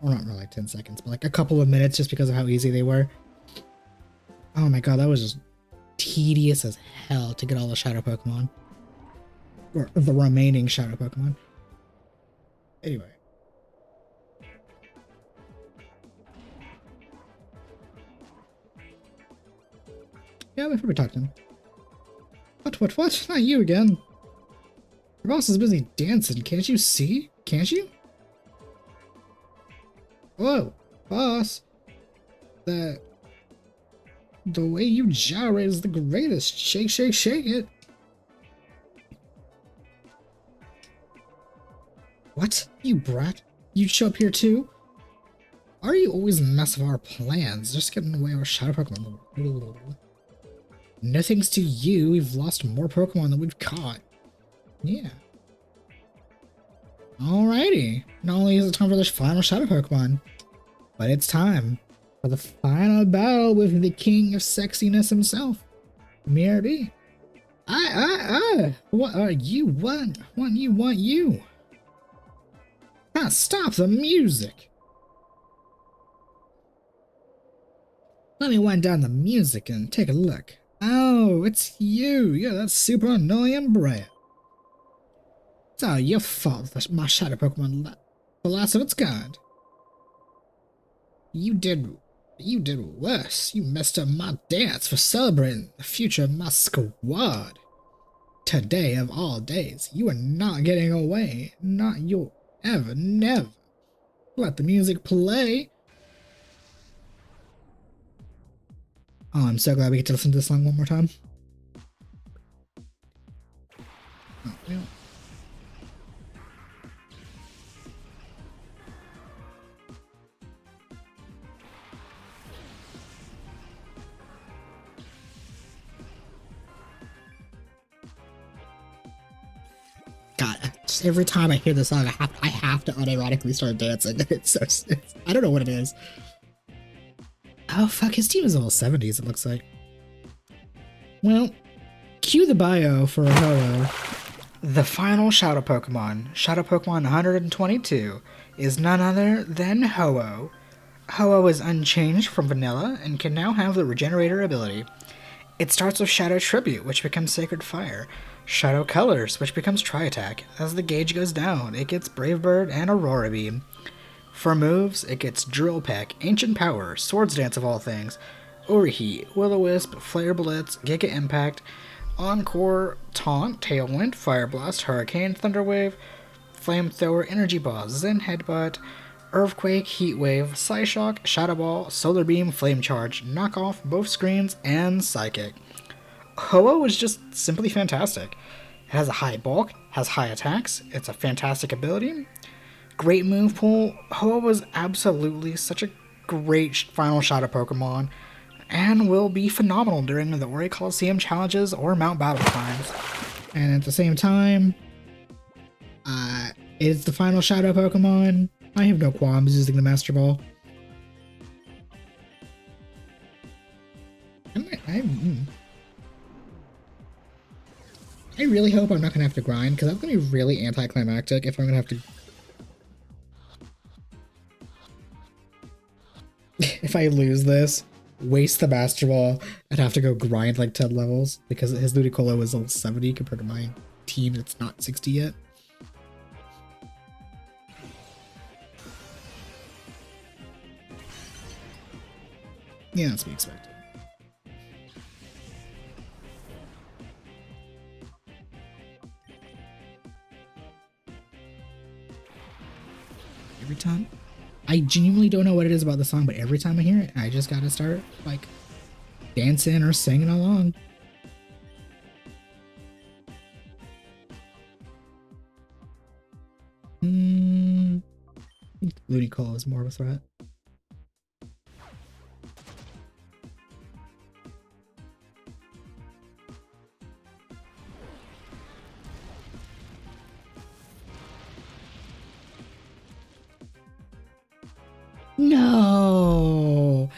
Well, not really 10 seconds, but like a couple of minutes just because of how easy they were. Oh my god, that was just tedious as hell to get all the shadow Pokemon. Or the remaining shadow Pokemon. Anyway. Yeah, before we talk to him. What? Not you again. Your boss is busy dancing, can't you see? Can't you? Whoa, boss. The way you gyrate is the greatest. Shake, shake, shake it. What? You brat? You'd show up here too? Why are you always messing with our plans? Just getting away with shadow Pokemon. No thanks to you, we've lost more Pokemon than we've caught. Yeah. Alrighty. Not only is it time for this final shadow Pokemon, but it's time for the final battle with the king of sexiness himself, Mirby. What are you? Want you? Ah, stop the music. Let me wind down the music and take a look. Oh, it's you. Yeah, that's super annoying brat. It's all your fault that my shadow Pokemon the last of its kind. You did worse. You messed up my dance for celebrating the future of my squad. Today of all days, you are not getting away. Not you ever, never. Let the music play. Oh, I'm so glad we get to listen to this song one more time. Oh, yeah. God, just every time I hear this song, I have to unironically start dancing. I don't know what it is. Oh fuck, his team is level 70s, it looks like. Well, cue the bio for Ho-Oh. The final Shadow Pokemon 122, is none other than Ho-Oh. Ho-Oh is unchanged from Vanilla and can now have the Regenerator ability. It starts with Shadow Tribute, which becomes Sacred Fire, Shadow Colors, which becomes Tri-Attack. As the gauge goes down, it gets Brave Bird and Aurora Beam. For moves, it gets Drill Peck, Ancient Power, Swords Dance of all things, Overheat, Will-O-Wisp, Flare Blitz, Giga Impact, Encore, Taunt, Tailwind, Fire Blast, Hurricane, Thunder Wave, Flamethrower, Energy Ball, Zen Headbutt, Earthquake, Heat Wave, Psyshock, Shadow Ball, Solar Beam, Flame Charge, Knock Off, both screens, and Psychic. Ho-Oh is just simply fantastic. It has a high bulk, has high attacks, it's a fantastic ability, great move pool. Ho-Oh was absolutely such a great final Shadow Pokemon, and will be phenomenal during the Ori Coliseum challenges or Mount Battle times. And at the same time, it's the final Shadow Pokemon. I have no qualms using the Master Ball. I really hope I'm not going to have to grind, because that's going to be really anticlimactic if I'm going to have to... if I lose this, waste the Master Ball, and have to go grind like 10 levels, because his Ludicolo is level 70 compared to my team that's not 60 yet. Yeah, that's to be expected. Every time, I genuinely don't know what it is about the song, but every time I hear it, I just gotta start like dancing or singing along. I think Ludicolo is more of a threat. No!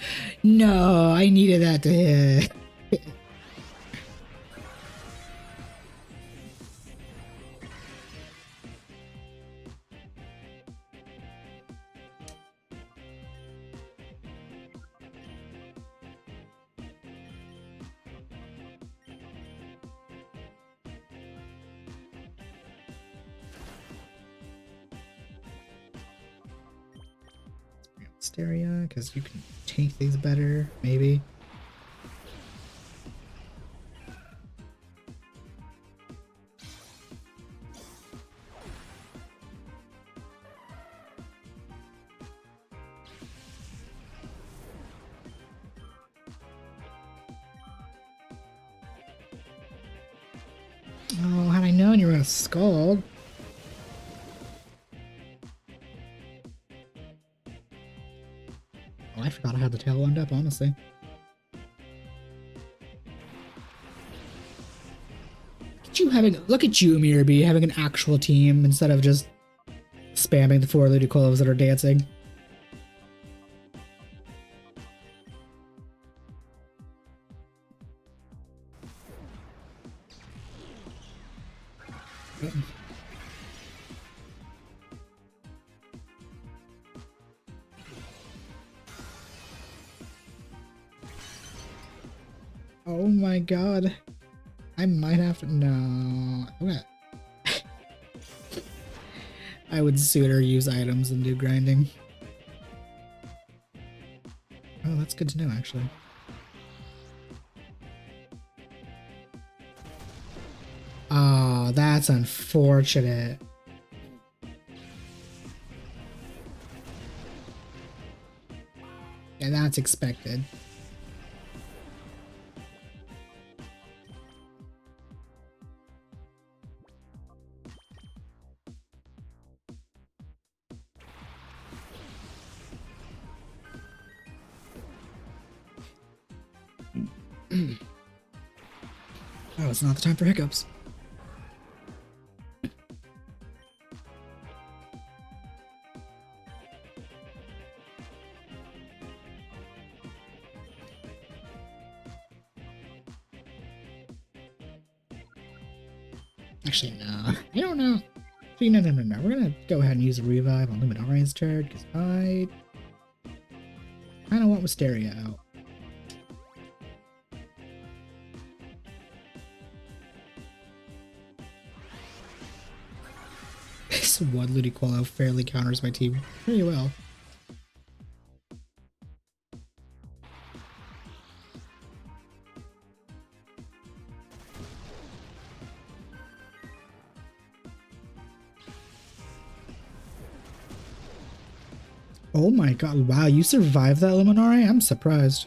No, I needed that to hit. Hysteria, because you can take these better, maybe. Oh, had I known you were gonna scald. Oh, I forgot I had the tail wound up, honestly. Look at you, Mirabee, having an actual team instead of just spamming the 4 Ludicoloves that are dancing. Oh my god. I might have to. No. I would sooner use items than do grinding. Oh, that's good to know, actually. Oh, that's unfortunate. And that's expected. Oh, it's not the time for hiccups. Actually, no. I don't know. Actually, no. We're gonna go ahead and use a revive on Luminari's turn, because I kind of want Wisteria out. This one Ludicolo fairly counters my team very well. Oh my god, wow, you survived that, Luminari? I'm surprised.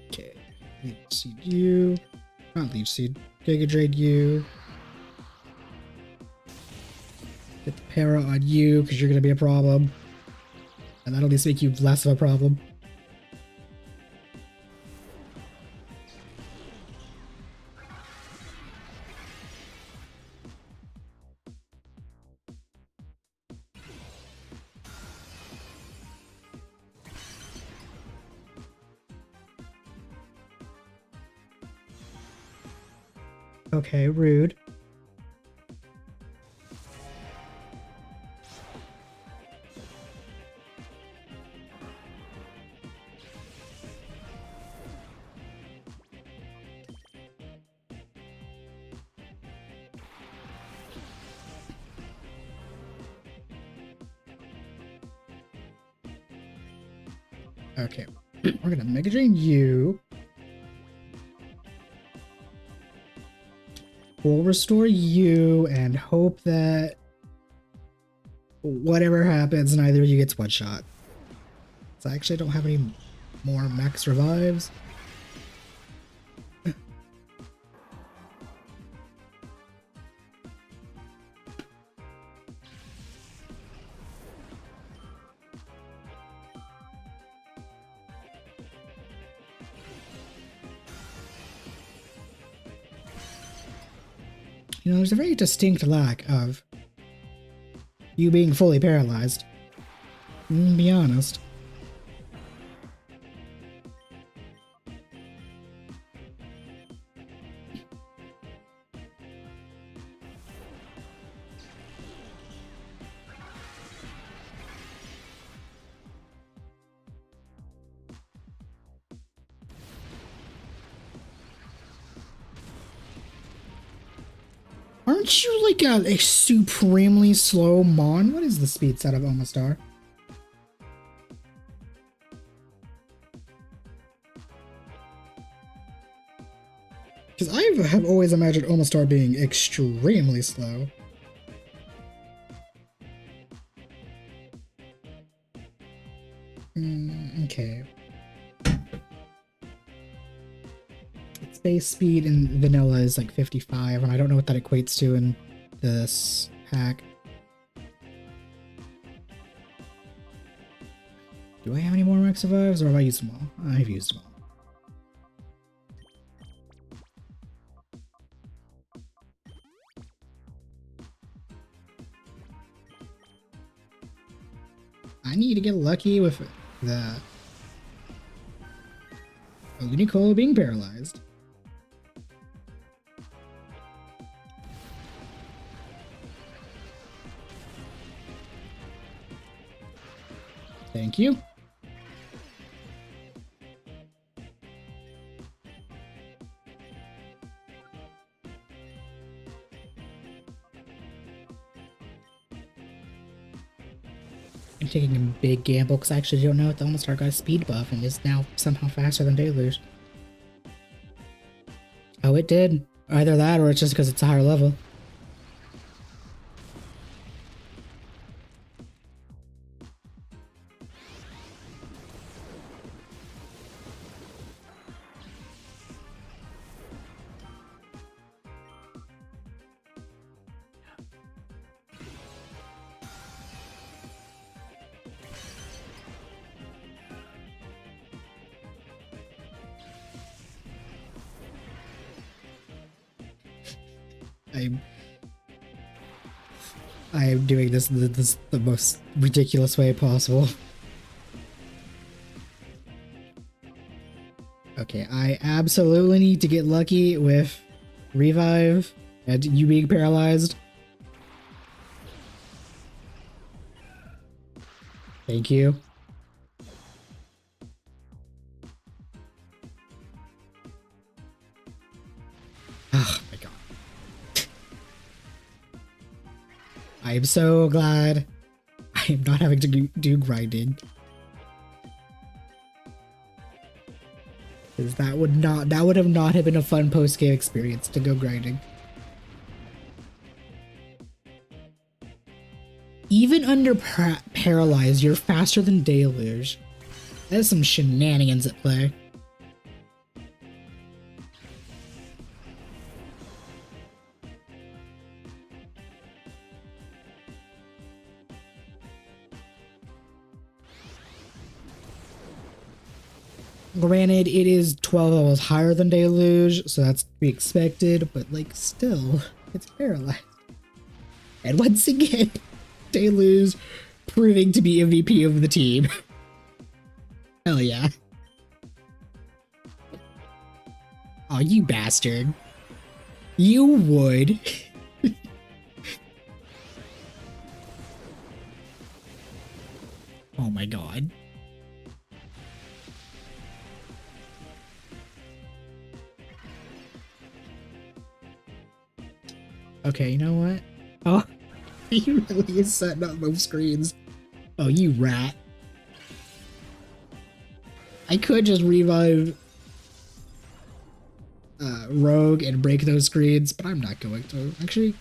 Okay, Leech Seed you. Not Leech Seed. Giga Drain you. Get the para on you, because you're going to be a problem. And that'll at least make you less of a problem. Okay, rude. Okay, we're gonna Mega Drain you. We'll restore you and hope that whatever happens, neither of you gets one shot. So I actually don't have any more max revives. You know, there's a very distinct lack of you being fully paralyzed. Be honest. Aren't you like a supremely slow Mon? What is the speed set of Omastar? Because I have always imagined Omastar being extremely slow. Okay. Its base speed in vanilla is like 55, and I don't know what that equates to in this pack. Do I have any more Rex Survives, or have I used them all? I've used them all. I need to get lucky with the Unicola being paralyzed. Thank you. I'm taking a big gamble because I actually don't know if the Omastar got a speed buff and is now somehow faster than Deluge. Oh, it did. Either that or it's just because it's a higher level. I am doing this the most ridiculous way possible. Okay, I absolutely need to get lucky with Revive and you being paralyzed. Thank you. Oh my god. I am so glad I am not having to do grinding. Because that would not have been a fun post-game experience to go grinding. Even under paralyzed, you're faster than Deluge. There's some shenanigans at play. Granted, it is 12 levels higher than Deluge, so that's to be expected, but like still, it's paralyzed. And once again, Deluge proving to be MVP of the team. Hell yeah. Oh, you bastard. You would. Oh my god. Okay, you know what? Oh, he really is setting up both screens. Oh, you rat. I could just revive Rogue and break those screens, but I'm not going to. Actually,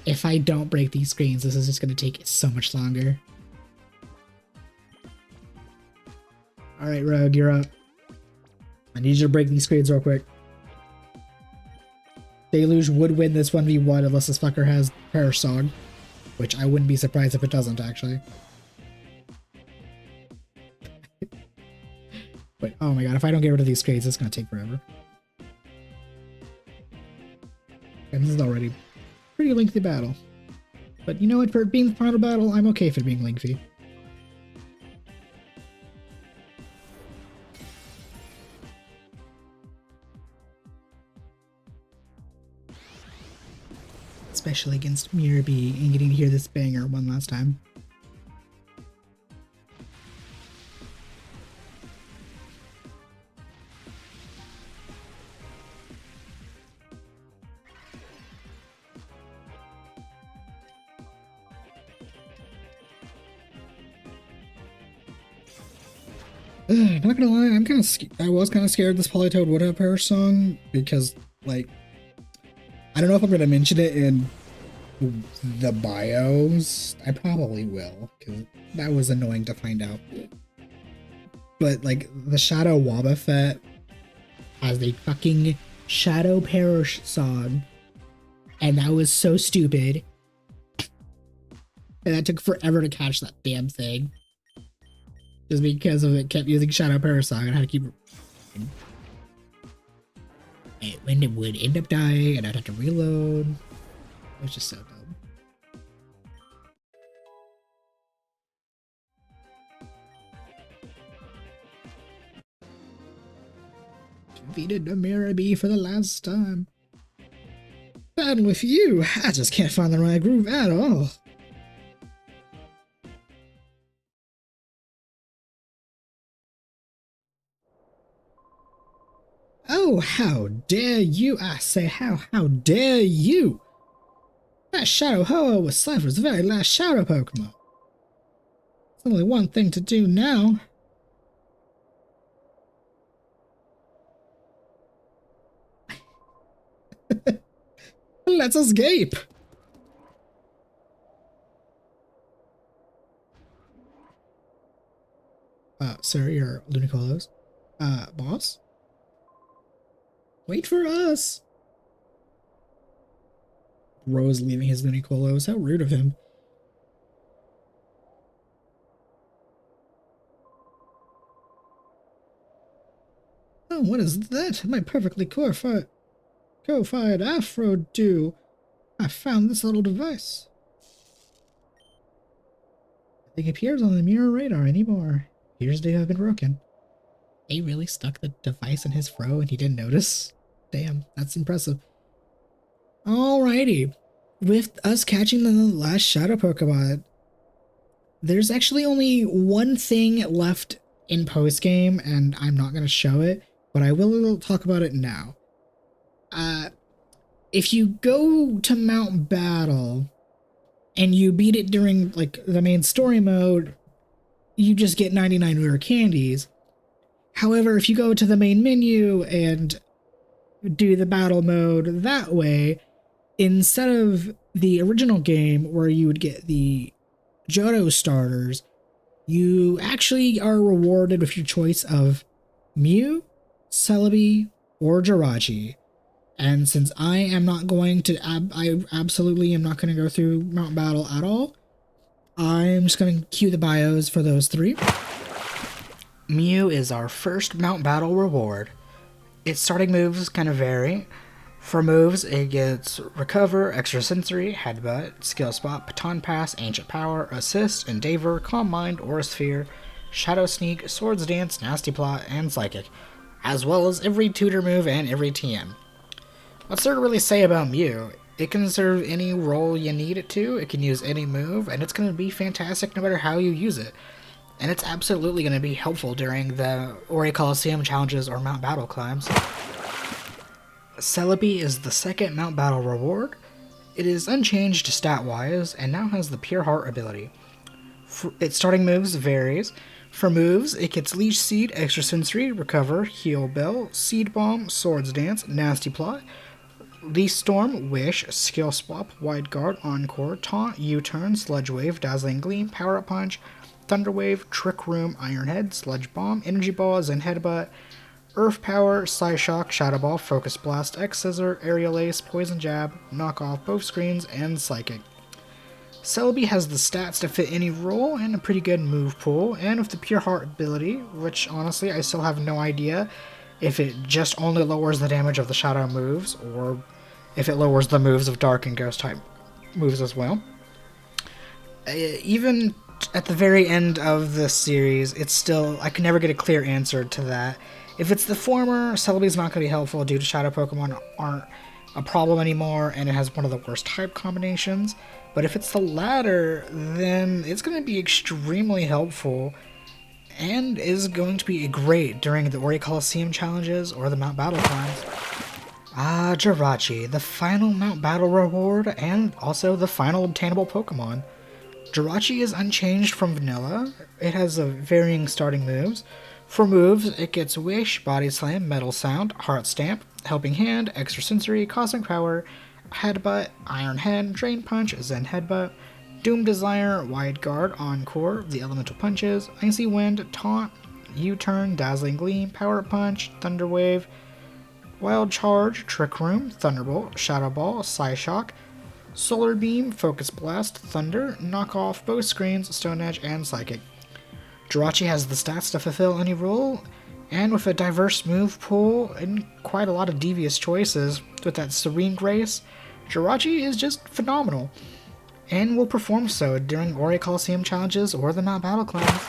if I don't break these screens, this is just going to take so much longer. Alright, Rogue, you're up. I need you to break these screens real quick. Deluge would win this 1v1 unless this fucker has Prayer Song, which I wouldn't be surprised if it doesn't, actually. But oh my god, if I don't get rid of these screens, it's gonna take forever. and this is already a pretty lengthy battle. But you know what, for it being the final battle, I'm okay for it being lengthy. Especially against Mirabee and getting to hear this banger one last time. Not gonna lie, I was kind of scared this Polytoad would have her song because, like, I don't know if I'm gonna mention it in the bios. I probably will, because that was annoying to find out. But, like, the Shadow Wobbuffet has the fucking Shadow Perish song, and that was so stupid. And that took forever to catch that damn thing. Just because of it kept using Shadow Perish song and I had to keep... And when it would end up dying, and I'd have to reload. It was just so dumb. Defeated Mirabee for the last time. Battle with you! I just can't find the right groove at all. Oh, how dare you! I say, how dare you! That Shadow Ho-Oh was Cypher's very last Shadow Pokemon. There's only one thing to do now. Let's escape! Sir, your Lunicolos. Boss? Wait for us! Rose leaving his Lunicolos. How rude of him. Oh, what is that? My perfectly co-fired Afro do. I found this little device. Nothing appears on the mirror radar anymore. Appears to have been broken. He really stuck the device in his fro and he didn't notice? Damn, that's impressive. Alrighty. With us catching the last Shadow Pokemon, there's actually only one thing left in post-game, and I'm not going to show it, but I will talk about it now. If you go to Mount Battle and you beat it during like the main story mode, you just get 99 rare candies. However, if you go to the main menu and do the battle mode that way, instead of the original game where you would get the Johto starters, you actually are rewarded with your choice of Mew, Celebi, or Jirachi. And since I am not going to, I absolutely am not going to go through Mount Battle at all, I'm just going to cue the bios for those three. Mew is our first Mount Battle reward. Its starting moves kind of vary. For moves, it gets Recover, Extrasensory, Headbutt, Skill Spot, Baton Pass, Ancient Power, Assist, Endeavor, Calm Mind, Aura Sphere, Shadow Sneak, Swords Dance, Nasty Plot, and Psychic, as well as every tutor move and every TM. What's there to really say about Mew? It can serve any role you need it to, it can use any move, and it's going to be fantastic no matter how you use it. And it's absolutely going to be helpful during the Ori Coliseum challenges or Mount Battle climbs. Celebi is the second Mount Battle reward. It is unchanged stat-wise, and now has the Pure Heart ability. Its starting moves varies. For moves, it gets Leech Seed, Extrasensory, Recover, Heal Bell, Seed Bomb, Swords Dance, Nasty Plot, Leaf Storm, Wish, Skill Swap, Wide Guard, Encore, Taunt, U-Turn, Sludge Wave, Dazzling Gleam, Power Up Punch, Thunder Wave, Trick Room, Iron Head, Sludge Bomb, Energy Ball, Zen Headbutt, Earth Power, Psyshock, Shadow Ball, Focus Blast, X-Scissor, Aerial Ace, Poison Jab, Knock Off both screens, and Psychic. Celebi has the stats to fit any role and a pretty good move pool, and with the Pure Heart ability, which honestly I still have no idea if it just only lowers the damage of the Shadow moves, or if it lowers the moves of Dark and Ghost type moves as well. Even at the very end of the series, it's still, I can never get a clear answer to that. If it's the former, Celebi's not going to be helpful due to Shadow Pokemon aren't a problem anymore, and it has one of the worst type combinations. But if it's the latter, then it's going to be extremely helpful and is going to be great during the Ori Coliseum challenges or the Mount Battle climbs. Ah, Jirachi, the final Mount Battle reward and also the final obtainable Pokemon. Jirachi is unchanged from Vanilla. It has varying starting moves. For moves, it gets Wish, Body Slam, Metal Sound, Heart Stamp, Helping Hand, Extrasensory, Cosmic Power, Headbutt, Iron Head, Drain Punch, Zen Headbutt, Doom Desire, Wide Guard, Encore, the Elemental Punches, Icy Wind, Taunt, U-Turn, Dazzling Gleam, Power Punch, Thunder Wave, Wild Charge, Trick Room, Thunderbolt, Shadow Ball, Psyshock, Solar Beam, Focus Blast, Thunder, Knock Off, Both Screens, Stone Edge, and Psychic. Jirachi has the stats to fulfill any role, and with a diverse move pool and quite a lot of devious choices with that Serene Grace, Jirachi is just phenomenal, and will perform so during Ori Coliseum challenges or the Mount Battle climbs.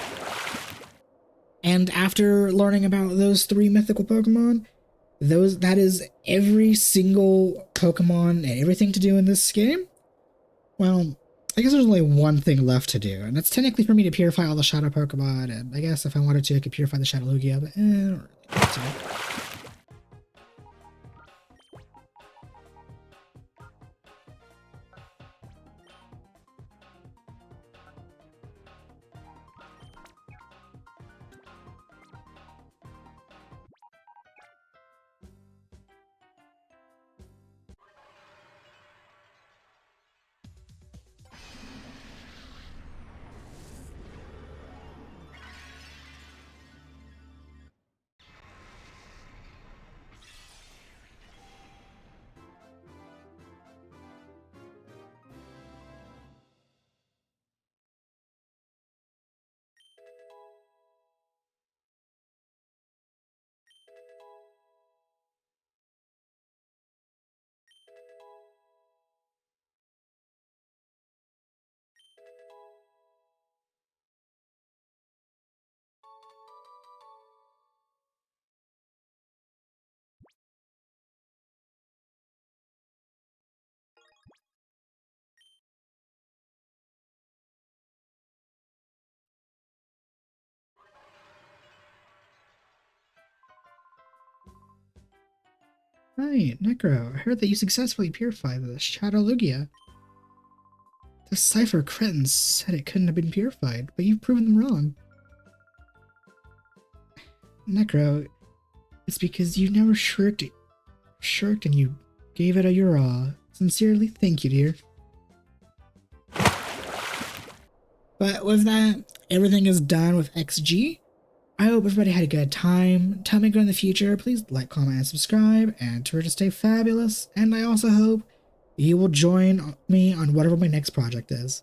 And after learning about those 3 mythical Pokemon, that is every single Pokemon and everything to do in this game. Well, I guess there's only one thing left to do, and that's technically for me to purify all the Shadow Pokemon, and I guess if I wanted to, I could purify the Shadow Lugia, but I don't really need to. Hi, Necro. I heard that you successfully purified the Shadow Lugia. The Cypher cretins said it couldn't have been purified, but you've proven them wrong. Necro, it's because you never shirked and you gave it your all. Sincerely, thank you, dear. But with that, everything is done with XG. I hope everybody had a good time. Tell me in the future. Please like, comment, and subscribe. And to stay fabulous. And I also hope you will join me on whatever my next project is.